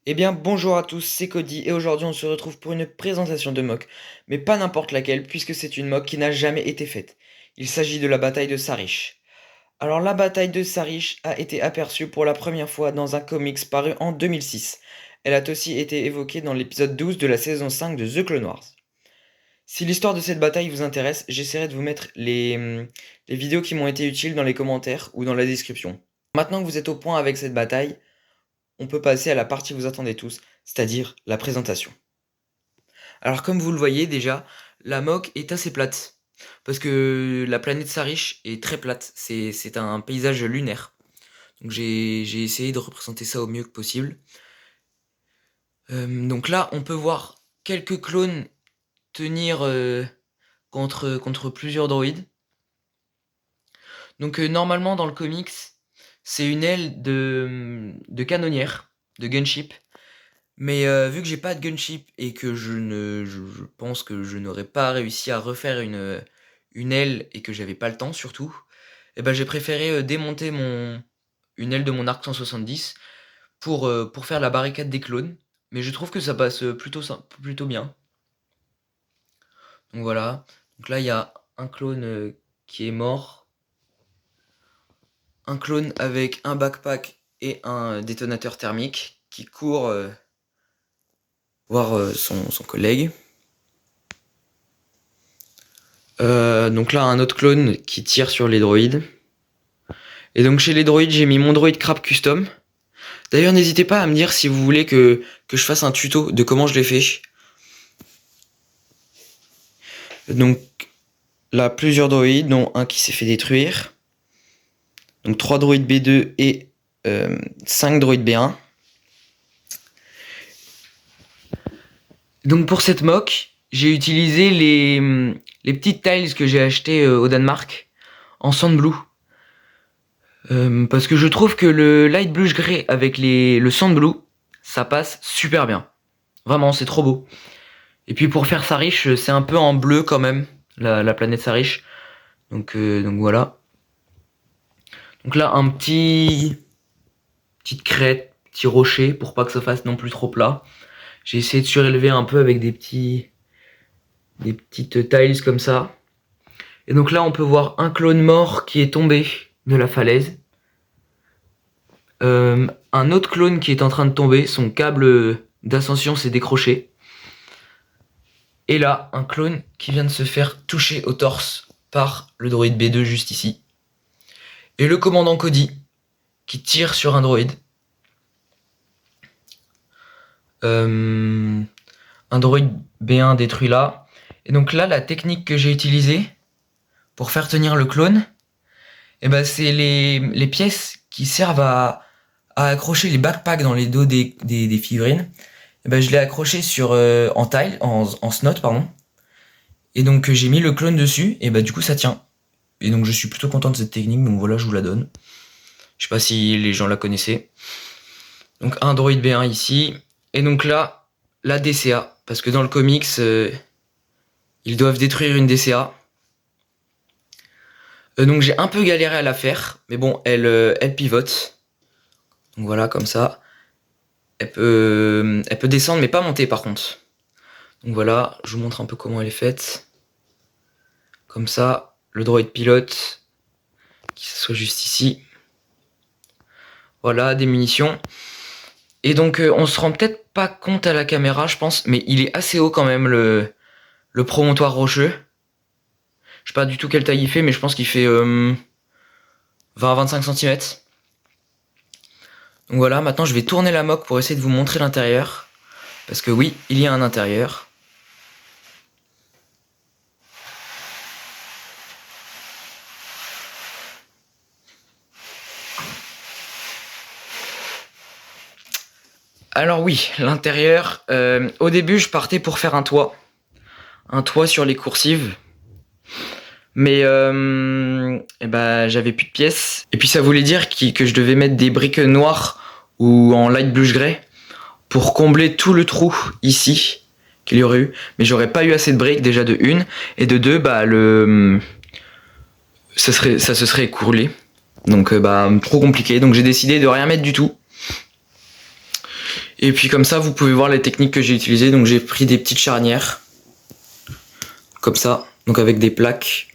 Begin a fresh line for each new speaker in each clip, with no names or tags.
Eh bien, bonjour à tous, c'est Cody et aujourd'hui on se retrouve pour une présentation de mock, mais pas n'importe laquelle puisque c'est une mock qui n'a jamais été faite. Il s'agit de la bataille de Sarish. Alors la bataille de Sarish a été aperçue pour la première fois dans un comics paru en 2006. Elle a aussi été évoquée dans l'épisode 12 de la saison 5 de The Clone Wars. Si l'histoire de cette bataille vous intéresse, j'essaierai de vous mettre les vidéos qui m'ont été utiles dans les commentaires ou dans la description. Maintenant que vous êtes au point avec cette bataille, on peut passer à la partie que vous attendez tous, c'est-à-dire la présentation. Alors comme vous le voyez déjà, la mock est assez plate, parce que la planète Sarish est très plate, c'est un paysage lunaire. Donc j'ai essayé de représenter ça au mieux que possible. Donc là, on peut voir quelques clones tenir contre plusieurs droïdes. Donc normalement dans le comics, c'est une aile de canonnière, de gunship. Mais vu que j'ai pas de gunship et que je pense que je n'aurais pas réussi à refaire une aile et que j'avais pas le temps surtout, et ben j'ai préféré démonter une aile de mon arc 170 pour faire la barricade des clones. Mais je trouve que ça passe plutôt bien. Donc voilà. Donc là il y a un clone qui est mort. Un clone avec un backpack et un détonateur thermique qui court voir son collègue. Donc là, un autre clone qui tire sur les droïdes. Et donc chez les droïdes, j'ai mis mon droïde Crap Custom. D'ailleurs, n'hésitez pas à me dire si vous voulez que je fasse un tuto de comment je l'ai fait. Donc là, plusieurs droïdes, dont un qui s'est fait détruire. Donc 3 droïdes B2 et 5 droïdes B1. Donc pour cette mock, j'ai utilisé les petites tiles que j'ai achetées au Danemark en Sand Blue. Parce que je trouve que le light bluish grey avec le sand blue, ça passe super bien. Vraiment, c'est trop beau. Et puis pour faire Sarish, c'est un peu en bleu quand même, la planète Sarish. Donc voilà. Donc là, petite crête, petit rocher, pour pas que ça fasse non plus trop plat. J'ai essayé de surélever un peu avec des petites tiles comme ça. Et donc là, on peut voir un clone mort qui est tombé de la falaise. Un autre clone qui est en train de tomber, son câble d'ascension s'est décroché. Et là, un clone qui vient de se faire toucher au torse par le droïde B2 juste ici. Et le commandant Cody qui tire sur un droïde. Un droïde B1 détruit là. Et donc là, la technique que j'ai utilisée pour faire tenir le clone, et ben c'est les pièces qui servent à accrocher les backpacks dans les dos des figurines. Et ben je l'ai accroché en snot pardon. Et donc j'ai mis le clone dessus et bah du coup ça tient. Et donc je suis plutôt content de cette technique, donc voilà, je vous la donne. Je sais pas si les gens la connaissaient. Donc un droïde B1 ici. Et donc là, la DCA. Parce que dans le comics, ils doivent détruire une DCA. Donc j'ai un peu galéré à la faire. Mais bon, elle pivote. Donc voilà, comme ça. Elle peut descendre, mais pas monter par contre. Donc voilà, je vous montre un peu comment elle est faite. Comme ça, le droïde pilote, qui s'assoit juste ici. Voilà, des munitions. Et donc on se rend peut-être pas compte à la caméra, je pense, mais il est assez haut quand même, le promontoire rocheux. Je sais pas du tout quelle taille il fait, mais je pense qu'il fait 20-25 cm. Donc voilà, maintenant je vais tourner la mock pour essayer de vous montrer l'intérieur. Parce que oui, il y a un intérieur. Alors oui, l'intérieur, au début je partais pour faire un toit sur les coursives, mais et bah, j'avais plus de pièces, et puis ça voulait dire que je devais mettre des briques noires ou en light bluish grey pour combler tout le trou ici qu'il y aurait eu, mais j'aurais pas eu assez de briques déjà de une, et de deux, bah ça se serait écoulé, donc bah trop compliqué, donc j'ai décidé de rien mettre du tout. Et puis comme ça, vous pouvez voir les techniques que j'ai utilisées. Donc j'ai pris des petites charnières, comme ça, donc avec des plaques.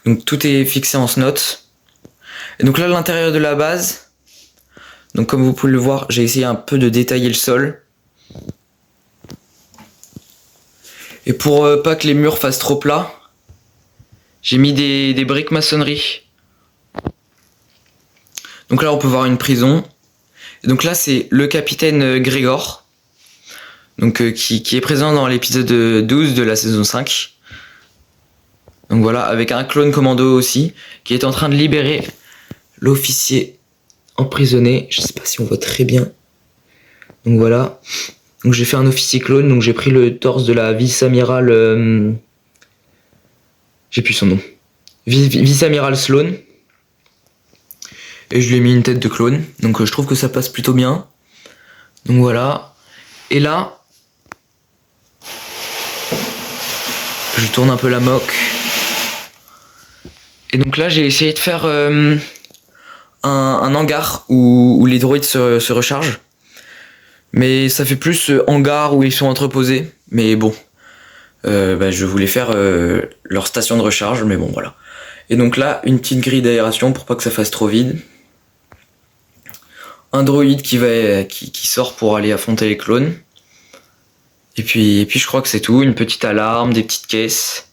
Donc tout est fixé en snot. Et donc là, l'intérieur de la base, donc comme vous pouvez le voir, j'ai essayé un peu de détailler le sol. Et pour pas que les murs fassent trop plat, j'ai mis des briques maçonnerie. Donc là, on peut voir une prison. Et donc là, c'est le capitaine Grégor, donc qui est présent dans l'épisode 12 de la saison 5. Donc voilà, avec un clone commando aussi, qui est en train de libérer l'officier emprisonné. Je sais pas si on voit très bien. Donc voilà. Donc j'ai fait un officier clone, donc j'ai pris le torse de la vice-amiral... j'ai plus son nom. Vice-amiral Sloan. Et je lui ai mis une tête de clone. Donc je trouve que ça passe plutôt bien. Donc voilà. Et là... je tourne un peu la moque. Et donc là, j'ai essayé de faire un hangar où les droïdes se rechargent. Mais ça fait plus hangar où ils sont entreposés. Mais bon, je voulais faire leur station de recharge, mais bon, voilà. Et donc là, une petite grille d'aération pour pas que ça fasse trop vide. Un droïde qui sort pour aller affronter les clones. Et puis je crois que c'est tout. Une petite alarme, des petites caisses.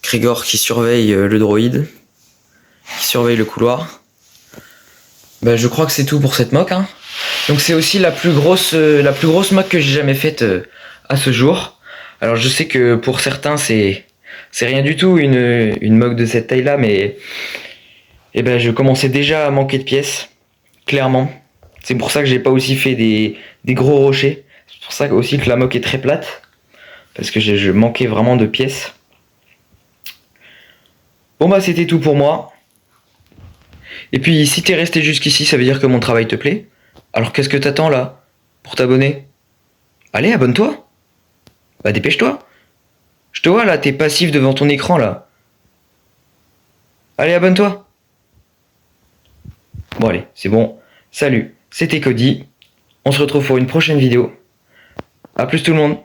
Grégor qui surveille le droïde, qui surveille le couloir. Je crois que c'est tout pour cette mock. Donc c'est aussi la plus grosse mock que j'ai jamais faite à ce jour. Alors je sais que pour certains c'est rien du tout une mock de cette taille là, mais je commençais déjà à manquer de pièces, clairement. C'est pour ça que j'ai pas aussi fait des gros rochers. C'est pour ça aussi que la mock est très plate, parce que je manquais vraiment de pièces. Bon c'était tout pour moi. Et puis si t'es resté jusqu'ici, ça veut dire que mon travail te plaît. Alors qu'est-ce que t'attends là pour t'abonner? Allez, abonne-toi. Dépêche-toi. Je te vois là, t'es passif devant ton écran là. Allez, abonne-toi. Bon allez, c'est bon. Salut, c'était Cody. On se retrouve pour une prochaine vidéo. A plus tout le monde.